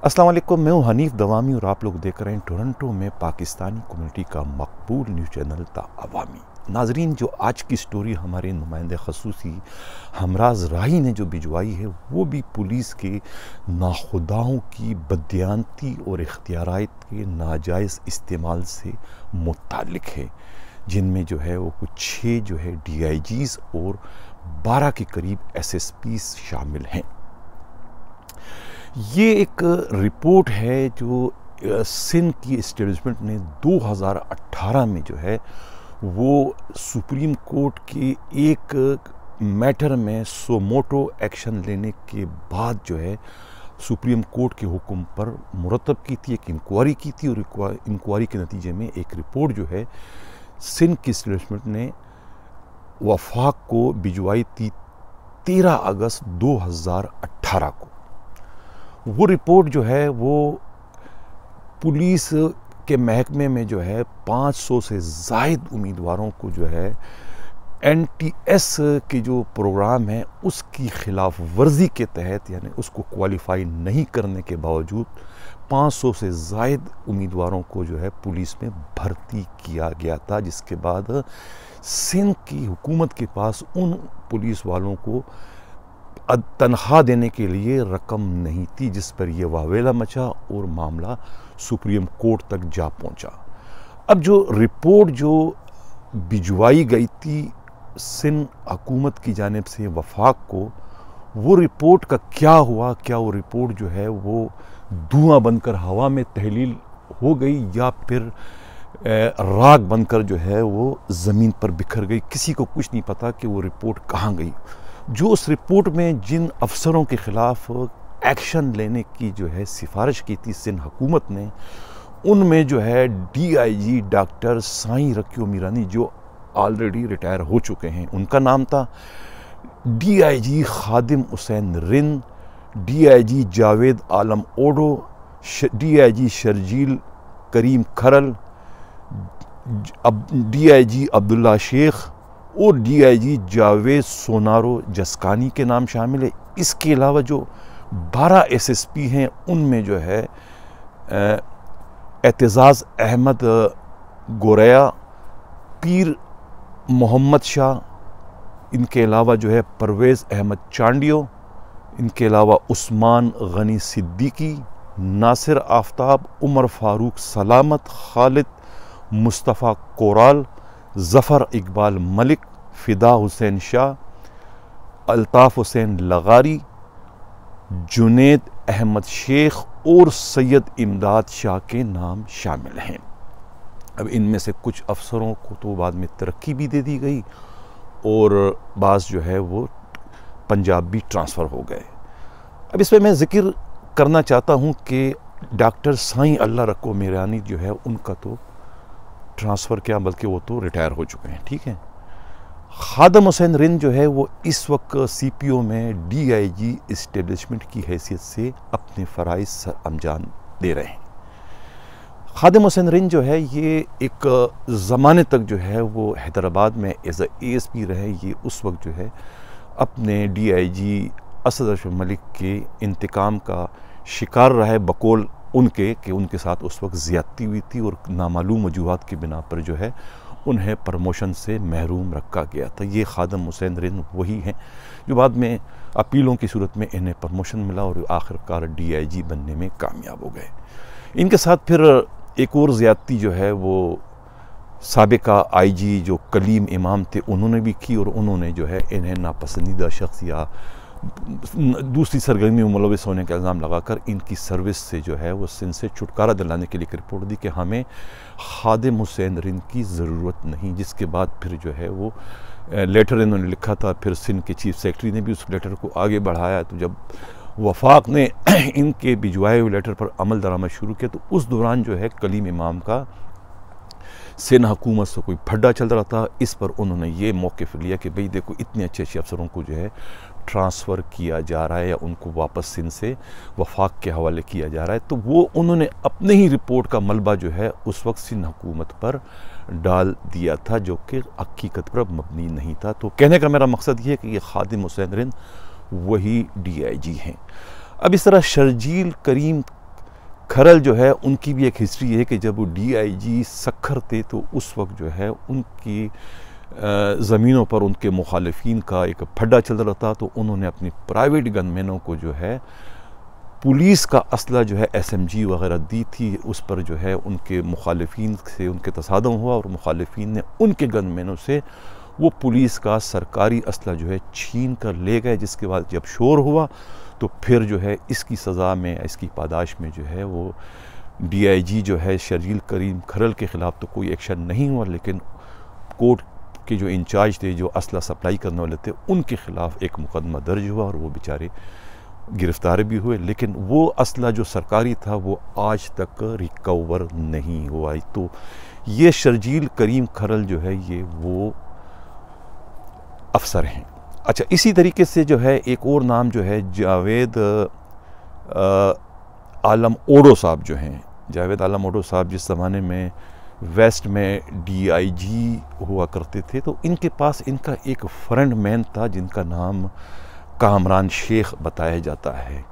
अस्सलाम वालेकुम, मैं हूँ हनीफ दवामी और आप लोग देख रहे हैं टोरंटो में पाकिस्तानी कम्युनिटी का मकबूल न्यूज़ चैनल ता अवामी। नाजरीन, जो आज की स्टोरी हमारे नुमाइंदे खसूसी हमराज राही ने जो भिजवाई है वो भी पुलिस के नाखुदाओं की बददियानती और इख्तियारात के नाजायज़ इस्तेमाल से मुताल्लिक है, जिनमें जो है वो कुछ 6 जो है DIGs और 12 के करीब SSPs शामिल हैं। ये एक रिपोर्ट है जो सिंध की एस्टेब्लिशमेंट ने 2018 में जो है वो सुप्रीम कोर्ट के एक मैटर में सोमोटो एक्शन लेने के बाद जो है सुप्रीम कोर्ट के हुक्म पर मुरतब की थी, एक इंक्वायरी की थी और इंक्वायरी के नतीजे में एक रिपोर्ट जो है सिंध की एस्टेब्लिशमेंट ने वफाक को भिजवाई थी 13 अगस्त 2018 को। वो रिपोर्ट जो है वो पुलिस के महकमे में जो है 500 से ज़ायद उम्मीदवारों को जो है NTS के जो प्रोग्राम है उसकी खिलाफ वर्जी के तहत, यानी उसको क्वालिफाई नहीं करने के बावजूद 500 से ज़ायद उम्मीदवारों को जो है पुलिस में भर्ती किया गया था, जिसके बाद सिंध की हुकूमत के पास उन पुलिस वालों को तनख्वाह देने के लिए रकम नहीं थी, जिस पर यह वावेला मचा और मामला सुप्रीम कोर्ट तक जा पहुंचा। अब जो रिपोर्ट जो भिजवाई गई थी सिंध हुकूमत की जानिब से वफाक को, वो रिपोर्ट का क्या हुआ? क्या वो रिपोर्ट जो है वो धुआं बनकर हवा में तहलील हो गई या फिर राख बनकर जो है वो ज़मीन पर बिखर गई? किसी को कुछ नहीं पता कि वो रिपोर्ट कहाँ गई। जो उस रिपोर्ट में जिन अफसरों के ख़िलाफ़ एक्शन लेने की जो है सिफारिश की थी सिंध हुकूमत ने, उनमें जो है DIG डॉक्टर साईं रकीयो मीरानी जो ऑलरेडी रिटायर हो चुके हैं, उनका नाम था। DIG खादिम हुसैन रिंद, DIG जावेद आलम ओडो, DIG शर्जील करीम खरल, DIG अब्दुल्ला शेख और DIG जावेद सोनारो जस्कानी के नाम शामिल है। इसके अलावा जो 12 SSP हैं उनमें जो है एतजाज़ अहमद गोरया, पीर मोहम्मद शाह, इनके अलावा जो है परवेज़ अहमद चांडियो, इनके अलावा उस्मान गनी सिद्दीकी, नासिर आफ्ताब, उमर फारूक सलामत, खालिद मुस्तफ़ा कोराल, ज़फ़र इकबाल मलिक, फ़िदा हुसैन शाह, अल्ताफ़ हुसैन लगारी, जुनेद अहमद शेख और सैयद इमदाद शाह के नाम शामिल हैं। अब इनमें से कुछ अफसरों को तो बाद में तरक्की भी दे दी गई और बाज़ जो है वो पंजाब भी ट्रांसफ़र हो गए। अब इसमें मैं ज़िक्र करना चाहता हूँ कि डॉक्टर साईं अल्लाह रको मीरानी जो है उनका तो ट्रांसफ़र क्या बल्कि वो तो रिटायर हो चुके हैं, ठीक है। खादिम हुसैन रिंद जो है वो इस वक्त CPO में DIG इस्टेब्लिशमेंट की हैसियत से अपने फ़राइज़ सर अंजाम दे रहे हैं। खादिम हुसैन रिंद जो है ये एक ज़माने तक जो है वो हैदराबाद में एज ASP रहे। ये उस वक्त जो है अपने DIG असद अरशद मलिक के इंतकाम का शिकार रहा है, बकौल उनके कि उनके साथ उस वक्त ज़्यादती हुई थी और नामालूम वजूहात की बिना पर जो है उन्हें प्रमोशन से महरूम रखा गया था। ये खादिम हुसैन रिंद वही हैं जो बाद में अपीलों की सूरत में इन्हें प्रमोशन मिला और आखिरकार DIG बनने में कामयाब हो गए। इनके साथ फिर एक और ज़्यादती जो है वो साबिका IG जो कलीम इमाम थे उन्होंने भी की और उन्होंने जो है इन्हें नापसंदीदा शख्स या दूसरी सरगर्मी में मुलविस होने का इल्ज़ाम लगाकर इनकी सर्विस से जो है वो सिंध से छुटकारा दिलाने के लिए एक रिपोर्ट दी कि हमें खादिम हुसैन रिंद की ज़रूरत नहीं, जिसके बाद फिर जो है वो लेटर इन्होंने लिखा था। फिर सिंध के चीफ सेक्रेटरी ने भी उस लेटर को आगे बढ़ाया। तो जब वफाक ने इनके भिजवाए हुए लेटर पर अमल दरामद शुरू किया तो उस दौरान जो है कलीम इमाम का सिंध हुकूमत से कोई फड्डा चल रहा था। इस पर उन्होंने ये मौक़िफ़ लिया कि भाई देखो, इतने अच्छे अच्छे अफसरों को जो है ट्रांसफ़र किया जा रहा है या उनको वापस सिंध से वफाक के हवाले किया जा रहा है। तो वो उन्होंने अपने ही रिपोर्ट का मलबा जो है उस वक्त सिंध हुकूमत पर डाल दिया था, जो कि हकीकत पर मबनी नहीं था। तो कहने का मेरा मकसद ये है कि ये खादिम हुसैन रिंद वही DIG हैं। अब इस तरह शर्जील करीम खरल जो है उनकी भी एक हिस्ट्री है कि जब वो DIG सक्खर थे तो उस वक्त जो है उनकी ज़मीनों पर उनके मुखालिफिन का एक फड्डा चल रहा था, तो उन्होंने अपनी प्राइवेट गनमैनों को जो है पुलिस का असला जो है SMG वगैरह दी थी। उस पर जो है उनके मुखालिफिन से उनके तसादम हुआ और मुखालिफिन ने उनके गनमैनों से वो पुलिस का सरकारी असला जो है छीन कर ले गए, जिसके बाद जब शोर हुआ तो फिर जो है इसकी सज़ा में, इसकी पादाश में जो है वो DIG जो है शर्जील करीम खरल के ख़िलाफ़ तो कोई एक्शन नहीं हुआ, लेकिन कोर्ट के जो इंचार्ज थे, जो असला सप्लाई करने वाले थे, उनके ख़िलाफ़ एक मुकदमा दर्ज हुआ और वो बेचारे गिरफ़्तार भी हुए। लेकिन वो असला जो सरकारी था वो आज तक रिकवर नहीं हुआ। तो ये शर्जील करीम खरल जो है ये वो अफसर हैं। अच्छा, इसी तरीके से जो है एक और नाम जो है जावेद आलम ओडो साहब जो हैं, जावेद आलम ओडो साहब जिस ज़माने में वेस्ट में DIG हुआ करते थे, तो इनके पास इनका एक फ्रेंड मैन था जिनका नाम कामरान शेख बताया जाता है।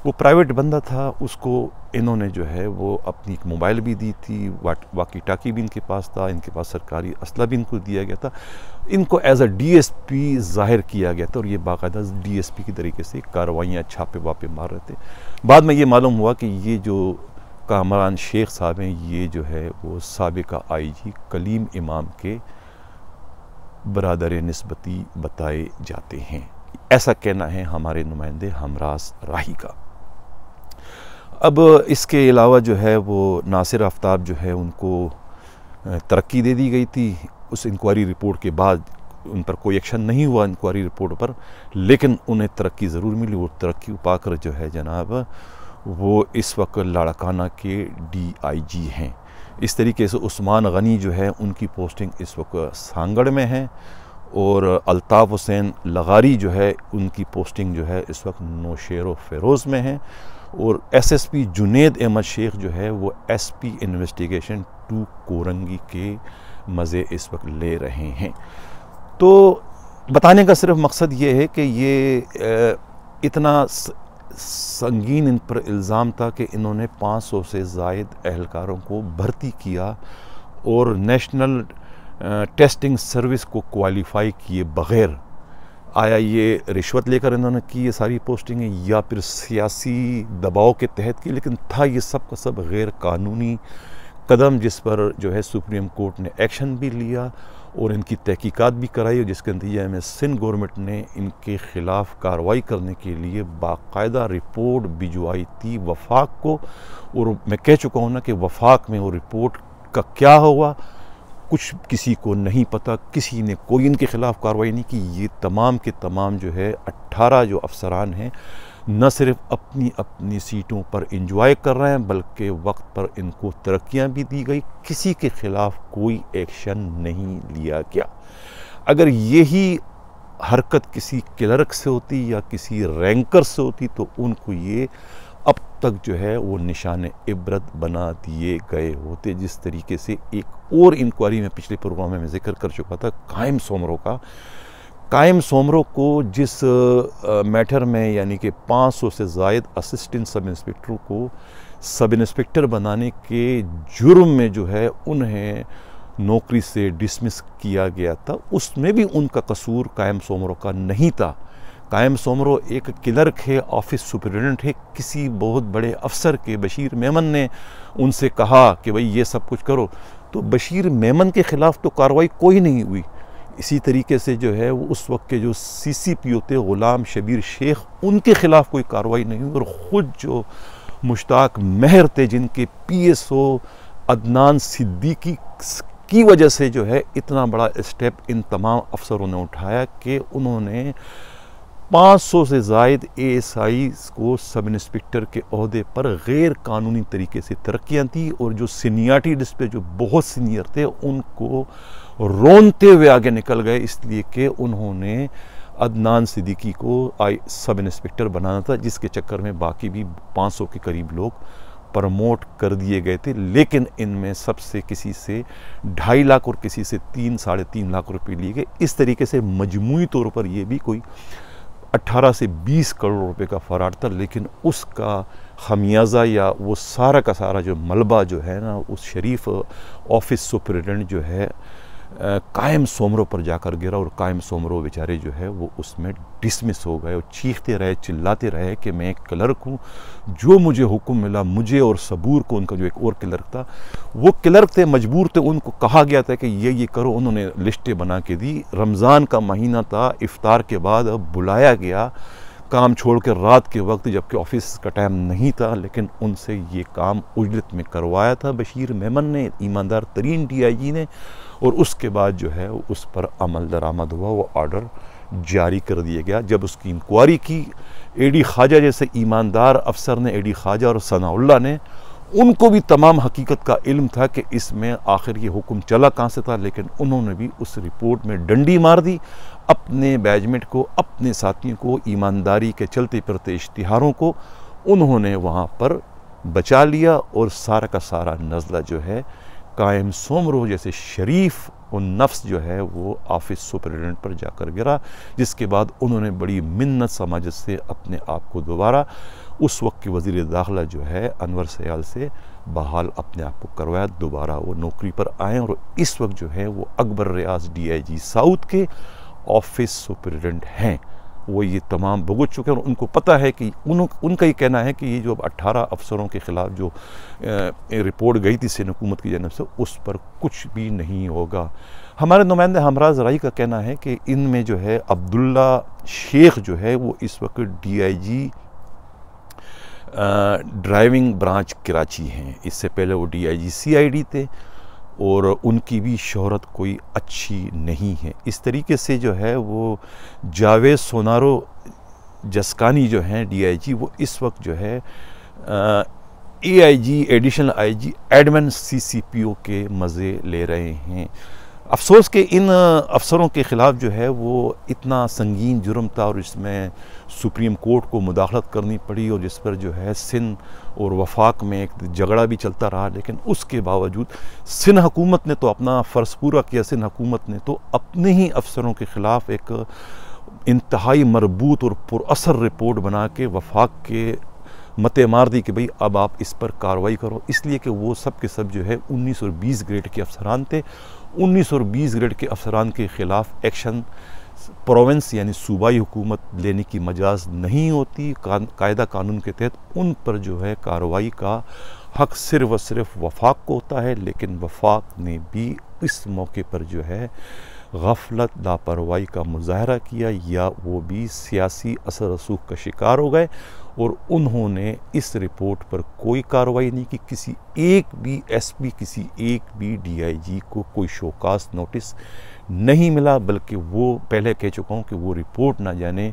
वो प्राइवेट बंदा था, उसको इन्होंने जो है वो अपनी एक मोबाइल भी दी थी, वाकी टाकी भी इनके पास था, इनके पास सरकारी असला भी इनको दिया गया था। इनको एज अ DSP ज़ाहिर किया गया था और ये बाकायदा DSP की तरीके से कार्रवाइयाँ छापे वापे मार रहे थे। बाद में ये मालूम हुआ कि ये जो कामरान शेख साहब हैं ये जो है वो साबिका IG कलीम इमाम के बरादर निस्बती बताए जाते हैं, ऐसा कहना है हमारे नुमाइंदे हमराज राही का। अब इसके अलावा जो है वो नासिर आफ्ताब जो है उनको तरक्की दे दी गई थी उस इंक्वायरी रिपोर्ट के बाद। उन पर कोई एक्शन नहीं हुआ इंक्वायरी रिपोर्ट पर, लेकिन उन्हें तरक्की ज़रूर मिली। वो तरक्की पाकर जो है जनाब वो इस वक्त लाड़काना के DIG हैं। इस तरीके से उस्मान गनी जो है उनकी पोस्टिंग इस वक्त सांगड़ में है और अल्ताफ़ हुसैन लगारी जो है उनकी पोस्टिंग जो है इस वक्त नौशेरो फ़िरोज़ में है और SSP जुनेद अहमद शेख जो है वो SP इन्वेस्टिगेशन 2 कोरंगी के मज़े इस वक्त ले रहे हैं। तो बताने का सिर्फ मकसद ये है कि ये इतना संगीन इन पर इल्ज़ाम था कि इन्होंने 500 से ज़ायद अहलकारों को भर्ती किया और नेशनल टेस्टिंग सर्विस को क्वालिफाई किए बग़ैर, आया ये रिश्वत लेकर इन्होंने की ये सारी पोस्टिंगें या फिर सियासी दबाव के तहत की, लेकिन था ये सब का सब गैर कानूनी कदम, जिस पर जो है सुप्रीम कोर्ट ने एक्शन भी लिया और इनकी तहकीकात भी कराई और जिसके नतीजे में सिंध गवर्नमेंट ने इनके ख़िलाफ़ कार्रवाई करने के लिए बाकायदा रिपोर्ट भिजवाई थी वफाक को। और मैं कह चुका हूँ ना कि वफाक में वो रिपोर्ट का क्या हुआ कुछ किसी को नहीं पता, किसी ने कोई इनके ख़िलाफ़ कार्रवाई नहीं की। ये तमाम के तमाम जो है 18 जो अफसरान हैं न सिर्फ अपनी अपनी सीटों पर इंजॉय कर रहे हैं बल्कि वक्त पर इनको तरक्कियां भी दी गई, किसी के ख़िलाफ़ कोई एक्शन नहीं लिया गया। अगर यही हरकत किसी क्लर्क से होती या किसी रैंकर से होती तो उनको ये अब तक जो है वो निशान इबरत बना दिए गए होते। जिस तरीके से एक और इंक्वायरी में पिछले प्रोग्राम में मैं जिक्र कर चुका था कायम सोमरो का, कायम सोमरो को जिस मैटर में यानी कि 500 से ज़ायद असिस्टेंट सब इंस्पेक्टरों को सब इंस्पेक्टर बनाने के जुर्म में जो है उन्हें नौकरी से डिसमिस किया गया था, उसमें भी उनका कसूर कायम सोमरो का नहीं था। कायम सोमरो एक क्लर्क है, ऑफिस सुपरिटेंडेंट है, किसी बहुत बड़े अफसर के बशीर मेमन ने उनसे कहा कि भाई ये सब कुछ करो, तो बशीर मेमन के ख़िलाफ़ तो कार्रवाई कोई नहीं हुई। इसी तरीके से जो है वो उस वक्त के जो CCP थे ग़ुलाम शबीर शेख, उनके ख़िलाफ़ कोई कार्रवाई नहीं हुई और ख़ुद जो मुश्ताक महर थे जिनके PSO अदनान सिद्दीकी की वजह से जो है इतना बड़ा स्टेप इन तमाम अफसरों ने उठाया कि उन्होंने 500 से ज़ायद ASI को सब इंस्पेक्टर के ओहदे पर गैर कानूनी तरीके से तरक्कियाँ दी और जो सीनियरिटी लिस्ट पे जो बहुत सीनियर थे उनको रोनते हुए आगे निकल गए, इसलिए कि उन्होंने अदनान सिद्दीकी को सब इंस्पेक्टर बनाना था, जिसके चक्कर में बाकी भी 500 के करीब लोग प्रमोट कर दिए गए थे। लेकिन इनमें सबसे किसी से 2.5 लाख और किसी से 3-3.5 लाख रुपए लिए गए। इस तरीके से मजमूई तौर पर ये भी कोई 18 से 20 करोड़ रुपए का फ़रार था, लेकिन उसका खमियाजा या वो सारा का सारा जो मलबा जो है ना, उस शरीफ ऑफिस सुपरिटेंडेंट जो है कायम सोमरों पर जाकर गिरा, और कायम सोमरों बेचारे जो है वो उसमें डिसमिस हो गए और चीखते रहे, चिल्लाते रहे कि मैं एक क्लर्क हूँ, जो मुझे हुक्म मिला, मुझे और सबूर को, उनका जो एक और क्लर्क था, वो क्लर्क थे, मजबूर थे, उनको कहा गया था कि ये करो, उन्होंने लिस्टें बना के दी। रमज़ान का महीना था, इफ्तार के बाद बुलाया गया काम छोड़ कर रात के वक्त, जबकि ऑफिस का टाइम नहीं था, लेकिन उनसे ये काम उजरत में करवाया था बशीर मेमन ने, ईमानदार तरीन DIG ने, और उसके बाद जो है उस पर अमल दरामद हुआ, वो ऑर्डर जारी कर दिया गया। जब उसकी इंक्वायरी की AD ख्वाजा जैसे ईमानदार अफसर ने, AD ख्वाजा और सनाउल्लाह ने, उनको भी तमाम हकीकत का इल्म था कि इसमें आखिर ये हुक्म चला कहाँ से था, लेकिन उन्होंने भी उस रिपोर्ट में डंडी मार दी, अपने बैजमेट को, अपने साथियों को, ईमानदारी के चलते फिरते इश्तिहारों को उन्होंने वहाँ पर बचा लिया, और सारा का सारा नज़ला जो है कायम सोमरों जैसे शरीफ और नफ्स जो है वो ऑफिस सुपरिटेंडेंट पर जाकर गिरा, जिसके बाद उन्होंने बड़ी मिन्नत समाजत से अपने आप को दोबारा उस वक्त के वज़ीर दाखिला जो है अनवर सयाल से बहाल अपने आप को करवाया, दोबारा वो नौकरी पर आए, और इस वक्त जो है वो अकबर रियाज DIG साउथ के ऑफिस सुपरिटेंडेंट हैं। वो ये तमाम भुगत चुके हैं, और उनको पता है कि उनका ये कहना है कि ये जो 18 अफसरों के ख़िलाफ़ जो रिपोर्ट गई थी सिंध हुकूमत की जानब से, उस पर कुछ भी नहीं होगा। हमारे नुमाइंदे हमराज राही का कहना है कि इनमें जो है अब्दुल्ला शेख जो है वो इस वक्त DIG ड्राइविंग ब्रांच कराची हैं, इससे पहले वो DIG CID थे, और उनकी भी शोहरत कोई अच्छी नहीं है। इस तरीके से जो है वो जावेद सोनारो जसकानी जो हैं DIG, वो इस वक्त जो है AIG additional IG admin CCPO के मज़े ले रहे हैं। अफसोस के इन अफसरों के ख़िलाफ़ जो है वो इतना संगीन जुर्म था, और इसमें सुप्रीम कोर्ट को मुदाखलत करनी पड़ी, और जिस पर जो है सिंध और वफाक में एक झगड़ा भी चलता रहा, लेकिन उसके बावजूद सिंध हुकूमत ने तो अपना फ़र्ज़ पूरा किया। सिंध हुकूमत ने तो अपने ही अफसरों के ख़िलाफ़ एक इंतहाई मरबूत और पुरअसर रिपोर्ट बना के वफाक के मते मार दी कि भाई अब आप इस पर कार्रवाई करो, इसलिए कि वो सब के सब जो है 19 और 20 ग्रेड के अफसरान थे। 19 और 20 ग्रेड के अफसरान के ख़िलाफ़ एक्शन प्रोविंस यानी सूबाई हुकूमत लेने की मजाज नहीं होती। कायदा कानून के तहत उन पर जो है कार्रवाई का हक़ सिर्फ़ व सिर्फ वफाक को होता है, लेकिन वफाक ने भी इस मौके पर जो है गफलत, लापरवाही का मुजाहरा किया, या वो भी सियासी असर रसूख का शिकार हो गए, और उन्होंने इस रिपोर्ट पर कोई कार्रवाई नहीं की। किसी एक भी SP, किसी एक भी DIG को कोई शोकास नोटिस नहीं मिला, बल्कि वो पहले कह चुका हूँ कि वो रिपोर्ट ना जाने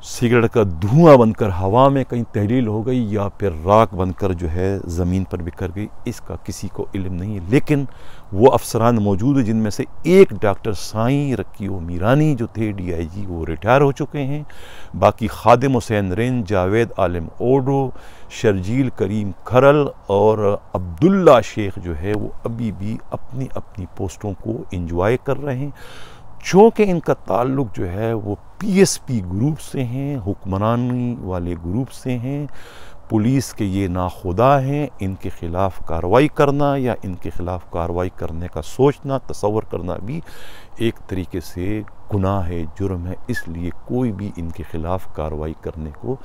सिगरेट का धुआं बनकर हवा में कहीं तहलील हो गई, या फिर राख बनकर जो है ज़मीन पर बिखर गई, इसका किसी को इल्म नहीं है। लेकिन वो अफसरान मौजूद हैं जिनमें से एक डॉक्टर साईं रकीयो मीरानी जो थे DIG, वो रिटायर हो चुके हैं। बाकी खादिम हुसैन रिंद, जावेद आलिम ओडो, शर्जील करीम खरल और अब्दुल्ला शेख जो है वो अभी भी अपनी अपनी पोस्टों को इंजॉय कर रहे हैं, चूँकि इनका ताल्लुक़ जो है वो PSP ग्रुप से हैं, हुक्मरानी वाले ग्रुप से हैं। पुलिस के ये नाखुदा हैं, इनके ख़िलाफ़ कार्रवाई करना या इनके ख़िलाफ़ कार्रवाई करने का सोचना, तसव्वुर करना भी एक तरीके से गुनाह है, जुर्म है। इसलिए कोई भी इनके ख़िलाफ़ कार्रवाई करने को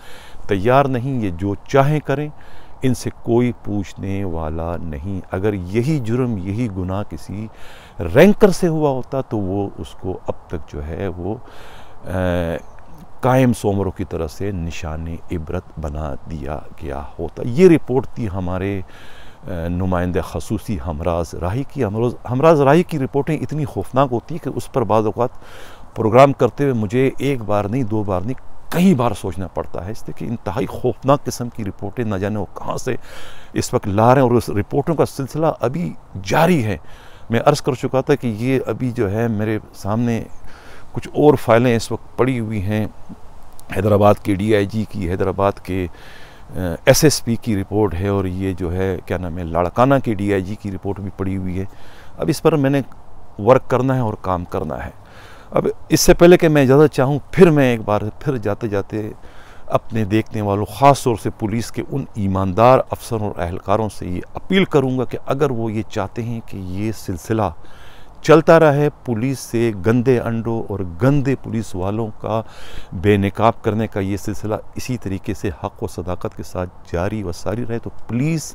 तैयार नहीं। ये जो चाहें करें, इनसे कोई पूछने वाला नहीं। अगर यही जुर्म, यही गुनाह किसी रैंकर से हुआ होता तो वो उसको अब तक जो है वो कायम सोमरों की तरह से निशान इबरत बना दिया गया होता। ये रिपोर्ट थी हमारे नुमाइंदे खसूसी हमराज राही की। हमराज राही की रिपोर्टें इतनी खौफनाक होती है कि उस पर बाद औक़ात प्रोग्राम करते हुए मुझे एक बार नहीं, दो बार नहीं, कई बार सोचना पड़ता है, इसलिए कि इंतहाई खौफनाक किस्म की रिपोर्टें न जाने वो कहाँ से इस वक्त ला रहे हैं, और उस रिपोर्टों का सिलसिला अभी जारी है। मैं अर्ज़ कर चुका था कि ये अभी जो है मेरे सामने कुछ और फाइलें इस वक्त पड़ी हुई हैं, हैदराबाद के DIG की, हैदराबाद के SSP की रिपोर्ट है, और ये जो है क्या नाम है लाड़काना के DIG की रिपोर्ट भी पड़ी हुई है। अब इस पर मैंने वर्क करना है और काम करना है। अब इससे पहले कि मैं इजाज़त चाहूँ, फिर मैं एक बार फिर जाते जाते अपने देखने वालों, ख़ास तौर से पुलिस के उन ईमानदार अफसरों और अहलकारों से ये अपील करूँगा कि अगर वो ये चाहते हैं कि ये सिलसिला चलता रहे, पुलिस से गंदे अंडों और गंदे पुलिस वालों का बेनकाब करने का ये सिलसिला इसी तरीके से हक़ व सदाकत के साथ जारी व सारी रहे, तो प्लीज़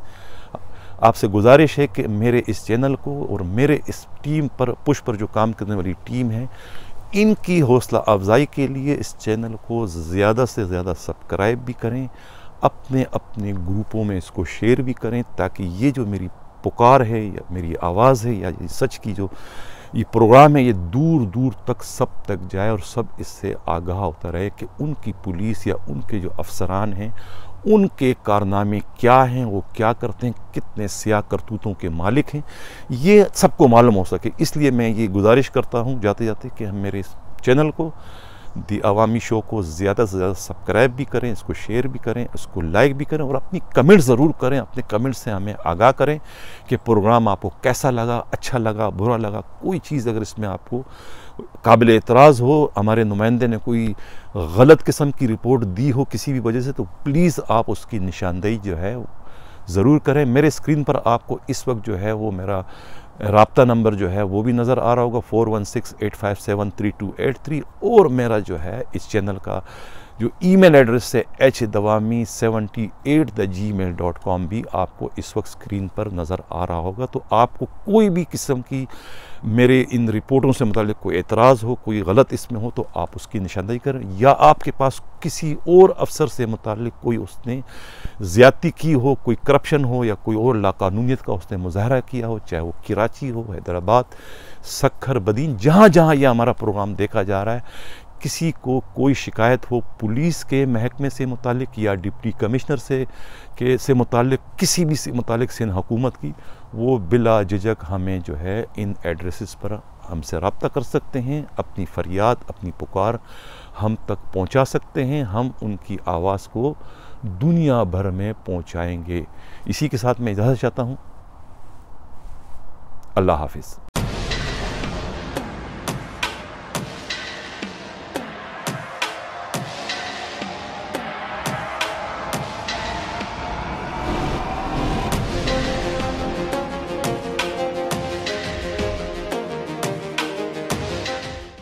आपसे गुजारिश है कि मेरे इस चैनल को और मेरे इस टीम पर, पुश पर जो काम करने वाली टीम है, इनकी हौसला अफजाई के लिए इस चैनल को ज़्यादा से ज़्यादा सब्सक्राइब भी करें, अपने अपने ग्रुपों में इसको शेयर भी करें, ताकि ये जो मेरी पुकार है या मेरी आवाज़ है या ये सच की जो ये प्रोग्राम है, ये दूर दूर तक सब तक जाए और सब इससे आगाह होता रहे कि उनकी पुलिस या उनके जो अफसरान हैं, उनके कारनामे क्या हैं, वो क्या करते हैं, कितने स्याह करतूतों के मालिक हैं, ये सबको मालूम हो सके। इसलिए मैं ये गुजारिश करता हूँ जाते जाते कि हम मेरे इस चैनल को, दी अवामी शो को ज़्यादा से ज़्यादा सब्सक्राइब भी करें, इसको शेयर भी करें, इसको लाइक भी करें और अपनी कमेंट ज़रूर करें। अपने कमेंट से हमें आगाह करें कि प्रोग्राम आपको कैसा लगा, अच्छा लगा, बुरा लगा। कोई चीज़ अगर इसमें आपको काबिल एतराज़ हो, हमारे नुमाइंदे ने कोई गलत किस्म की रिपोर्ट दी हो किसी भी वजह से, तो प्लीज़ आप उसकी निशानदेही जो है ज़रूर करें। मेरे स्क्रीन पर आपको इस वक्त जो है वो मेरा राब्ता नंबर जो है वो भी नज़र आ रहा होगा, 4168573283, और मेरा जो है इस चैनल का जो ईमेल एड्रेस है hdawami78@gmail.com भी आपको इस वक्त स्क्रीन पर नज़र आ रहा होगा। तो आपको कोई भी किस्म की मेरे इन रिपोर्टों से मुताल्लिक़ कोई एतराज़ हो, कोई गलत इसमें हो, तो आप उसकी निशानदेही करें, या आपके पास किसी और अफसर से मुताल्लिक़ कोई उसने ज़्यादती की हो, कोई करप्शन हो या कोई और लाकानूनियत का उसने मुजाहरा किया हो, चाहे वो कराची हो, हैदराबाद, सक्खर, बदीन, जहाँ जहाँ यह हमारा प्रोग्राम देखा जा रहा है, किसी को कोई शिकायत हो पुलिस के महकमे से मुतालिक या डिप्टी कमिश्नर से मुतालिक, किसी भी से मुतालिक सिंध हुकूमत की, वो बिला झिझक हमें जो है इन एड्रेसेस पर हमसे रब्ता कर सकते हैं। अपनी फरियाद, अपनी पुकार हम तक पहुंचा सकते हैं। हम उनकी आवाज़ को दुनिया भर में पहुंचाएंगे। इसी के साथ मैं इजाज़त चाहता हूं। अल्लाह हाफिज़।